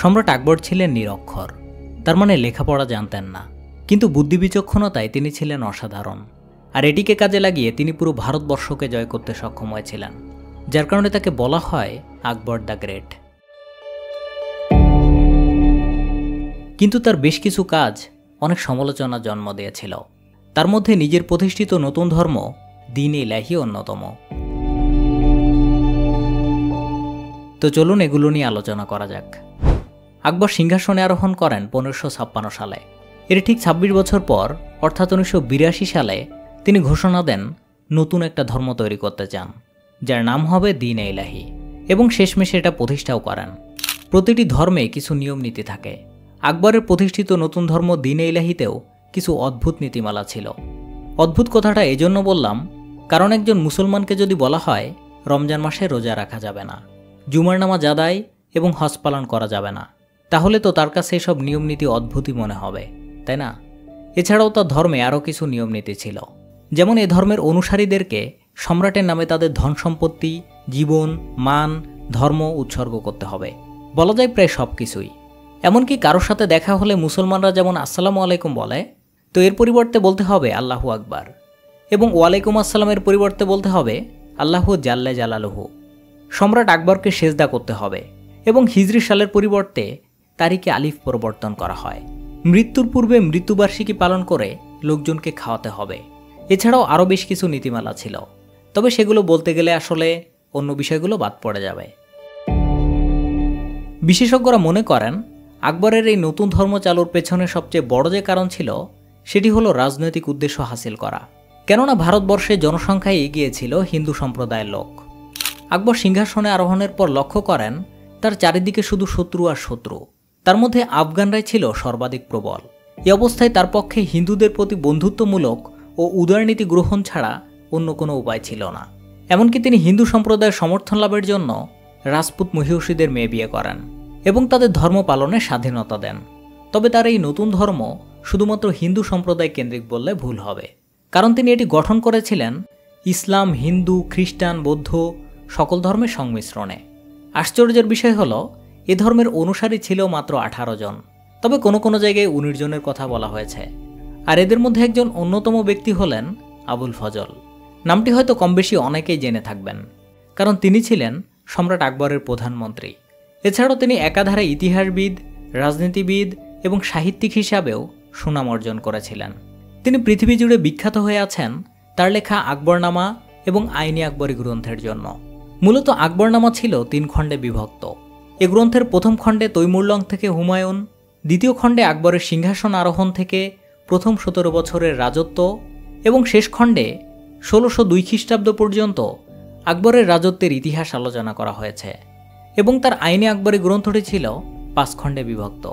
সম্রাট আকবর ছিলেন নিরক্ষর, তার মানে লেখাপড়া জানতেন না, কিন্তু বুদ্ধিবিচক্ষণতায় তিনি ছিলেন অসাধারণ। আর এটিকে কাজে লাগিয়ে তিনি পুরো ভারতবর্ষকে জয় করতে সক্ষম হয়েছিলেন, যার কারণে তাকে বলা হয় আকবর দ্য গ্রেট। কিন্তু তার বেশ কিছু কাজ অনেক সমালোচনার জন্ম দিয়েছিল। তার মধ্যে নিজের প্রতিষ্ঠিত নতুন ধর্ম দ্বীন ইলাহি অন্যতম। তো চলুন এগুলো নিয়ে আলোচনা করা যাক। আকবর সিংহাসনে আরোহণ করেন 1556 সালে। এর ঠিক 26 বছর পর অর্থাৎ 1982 সালে তিনি ঘোষণা দেন নতুন একটা ধর্ম তৈরি করতে চান, যার নাম হবে দ্বীন ইলাহি, এবং শেষমেশে এটা প্রতিষ্ঠাও করেন। প্রতিটি ধর্মে কিছু নিয়ম নীতি থাকে। আকবরের প্রতিষ্ঠিত নতুন ধর্ম দ্বীন ইলাহিতেও কিছু অদ্ভুত নীতিমালা ছিল। অদ্ভুত কথাটা এজন্য বললাম কারণ একজন মুসলমানকে যদি বলা হয় রমজান মাসে রোজা রাখা যাবে না, জুমার নামাজ আদায় এবং হজ পালন করা যাবে না, তাহলে তো তার কাছে এসব নিয়মনীতি অদ্ভুতই মনে হবে, তাই না? এছাড়াও তার ধর্মে আরও কিছু নিয়মনীতি ছিল, যেমন এ ধর্মের অনুসারীদেরকে সম্রাটের নামে তাদের ধন সম্পত্তি, জীবন, মান, ধর্ম উৎসর্গ করতে হবে। বলা যায় প্রায় সব কিছুই। এমনকি কারোর সাথে দেখা হলে মুসলমানরা যেমন আসসালামু আলাইকুম বলে, তো এর পরিবর্তে বলতে হবে আল্লাহু আকবার, এবং ওয়ালাইকুম আসসালামের পরিবর্তে বলতে হবে আল্লাহু জাল্লে জালালুহু। সম্রাট আকবরকে সেজদা করতে হবে এবং হিজরি সালের পরিবর্তে তারিখে আলিফ পরিবর্তন করা হয়। মৃত্যুর পূর্বে মৃত্যুবার্ষিকী পালন করে লোকজনকে খাওয়াতে হবে। এছাড়াও আরও বেশ কিছু নীতিমালা ছিল, তবে সেগুলো বলতে গেলে আসলে অন্য বিষয়গুলো বাদ পড়ে যাবে। বিশেষজ্ঞরা মনে করেন আকবরের এই নতুন ধর্ম চালুর পেছনে সবচেয়ে বড় যে কারণ ছিল সেটি হলো রাজনৈতিক উদ্দেশ্য হাসিল করা। কেননা ভারতবর্ষে জনসংখ্যায় এগিয়ে ছিল হিন্দু সম্প্রদায়ের লোক। আকবর সিংহাসনে আরোহণের পর লক্ষ্য করেন তার চারিদিকে শুধু শত্রু আর শত্রু, তার মধ্যে আফগানরাই ছিল সর্বাধিক প্রবল। এই অবস্থায় তার পক্ষে হিন্দুদের প্রতি বন্ধুত্বমূলক ও উদারনীতি গ্রহণ ছাড়া অন্য কোনো উপায় ছিল না। এমনকি তিনি হিন্দু সম্প্রদায়ের সমর্থন লাভের জন্য রাজপুত মহিষীদের মেয়ে বিয়ে করেন এবং তাদের ধর্ম পালনের স্বাধীনতা দেন। তবে তার এই নতুন ধর্ম শুধুমাত্র হিন্দু সম্প্রদায় কেন্দ্রিক বললে ভুল হবে, কারণ তিনি এটি গঠন করেছিলেন ইসলাম, হিন্দু, খ্রিস্টান, বৌদ্ধ সকল ধর্মের সংমিশ্রণে। আশ্চর্যের বিষয় হল এ ধর্মের অনুসারী ছিল মাত্র 18 জন, তবে কোনো কোনো জায়গায় 19 জনের কথা বলা হয়েছে। আর এদের মধ্যে একজন অন্যতম ব্যক্তি হলেন আবুল ফজল। নামটি হয়তো কম বেশি অনেকেই জেনে থাকবেন, কারণ তিনি ছিলেন সম্রাট আকবরের প্রধানমন্ত্রী। এছাড়াও তিনি একাধারে ইতিহাসবিদ, রাজনীতিবিদ এবং সাহিত্যিক হিসাবেও সুনাম অর্জন করেছিলেন। তিনি পৃথিবী জুড়ে বিখ্যাত হয়ে আছেন তার লেখা আকবরনামা এবং আইনি আকবরী গ্রন্থের জন্য। মূলত আকবরনামা ছিল 3 খণ্ডে বিভক্ত। এ গ্রন্থের প্রথম খণ্ডে তৈমুরলং থেকে হুমায়ুন, দ্বিতীয় খণ্ডে আকবরের সিংহাসন আরোহণ থেকে প্রথম 17 বছরের রাজত্ব, এবং শেষ খণ্ডে 1602 খ্রিস্টাব্দ পর্যন্ত আকবরের রাজত্বের ইতিহাস আলোচনা করা হয়েছে। এবং তার আইনে আকবরী গ্রন্থটি ছিল 5 খণ্ডে বিভক্ত।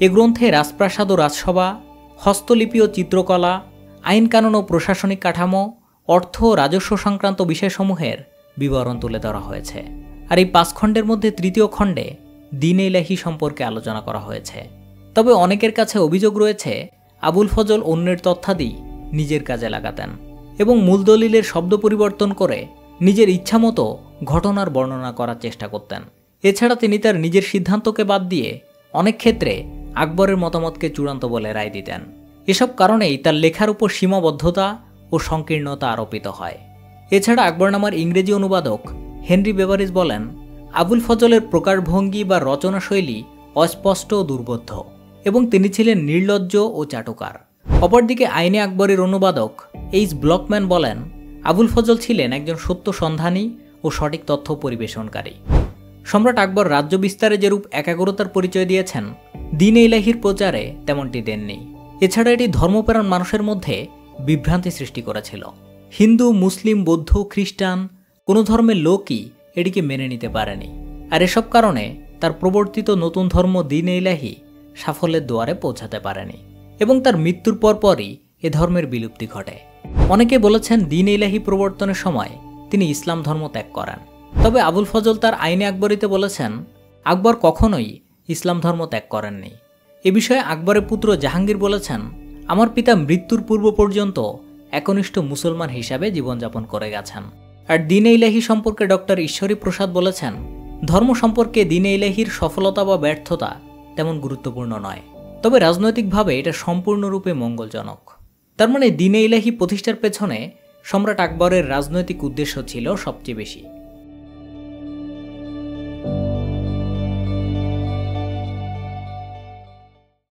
এ গ্রন্থে রাজপ্রাসাদ ও রাজসভা, হস্তলিপি ও চিত্রকলা, আইন কানুন ও প্রশাসনিক কাঠামো, অর্থ ও রাজস্ব সংক্রান্ত বিষয়সমূহের বিবরণ তুলে ধরা হয়েছে। আর এই 5 খণ্ডের মধ্যে তৃতীয় খণ্ডে দ্বীন ইলাহি সম্পর্কে আলোচনা করা হয়েছে। তবে অনেকের কাছে অভিযোগ রয়েছে আবুল ফজল অন্যের তথ্যাদি নিজের কাজে লাগাতেন এবং মূল দলিলের শব্দ পরিবর্তন করে নিজের ইচ্ছামতো ঘটনার বর্ণনা করার চেষ্টা করতেন। এছাড়া তিনি তার নিজের সিদ্ধান্তকে বাদ দিয়ে অনেক ক্ষেত্রে আকবরের মতামতকে চূড়ান্ত বলে রায় দিতেন। এসব কারণেই তার লেখার উপর সীমাবদ্ধতা ও সংকীর্ণতা আরোপিত হয়। এছাড়া আকবরনামার ইংরেজি অনুবাদক হেনরি বেভারিজ বলেন, আবুল ফজলের প্রকাশভঙ্গি বা রচনাশৈলী অস্পষ্ট ও দুর্বোধ্য এবং তিনি ছিলেন নির্লজ্জ ও চাটুকার। অপরদিকে আইনে আকবরের অনুবাদক এইচ ব্লকম্যান বলেন, আবুল ফজল ছিলেন একজন সত্য সন্ধানী ও সঠিক তথ্য পরিবেশনকারী। সম্রাট আকবর রাজ্য বিস্তারে যেরূপ একাগ্রতার পরিচয় দিয়েছেন, দ্বীন ইলাহির প্রচারে তেমনটি দেননি। এছাড়া এটি ধর্মপ্রাণ মানুষের মধ্যে বিভ্রান্তি সৃষ্টি করেছিল। হিন্দু, মুসলিম, বৌদ্ধ, খ্রিস্টান কোনো ধর্মের লোকই এটিকে মেনে নিতে পারেনি। আর এসব কারণে তার প্রবর্তিত নতুন ধর্ম দ্বীন ইলাহি সাফল্যের দুয়ারে পৌঁছাতে পারেনি এবং তার মৃত্যুর পরপরই এ ধর্মের বিলুপ্তি ঘটে। অনেকে বলেছেন দ্বীন ইলাহি প্রবর্তনের সময় তিনি ইসলাম ধর্ম ত্যাগ করেন। তবে আবুল ফজল তার আইনে আকবরীতে বলেছেন আকবর কখনোই ইসলাম ধর্ম ত্যাগ করেননি। এ বিষয়ে আকবরের পুত্র জাহাঙ্গীর বলেছেন, আমার পিতা মৃত্যুর পূর্ব পর্যন্ত একনিষ্ঠ মুসলমান হিসাবে জীবনযাপন করে গেছেন। আর দ্বীন ইলাহি সম্পর্কে ডক্টর ঈশ্বরী প্রসাদ বলেছেন, ধর্ম সম্পর্কে দ্বীন ইলাহির সফলতা বা ব্যর্থতা তেমন গুরুত্বপূর্ণ নয়, তবে রাজনৈতিকভাবে এটা সম্পূর্ণরূপে মঙ্গলজনক। তার মানে দিনে ইলাহি প্রতিষ্ঠার পেছনে সম্রাট আকবরের রাজনৈতিক উদ্দেশ্য ছিল সবচেয়ে বেশি।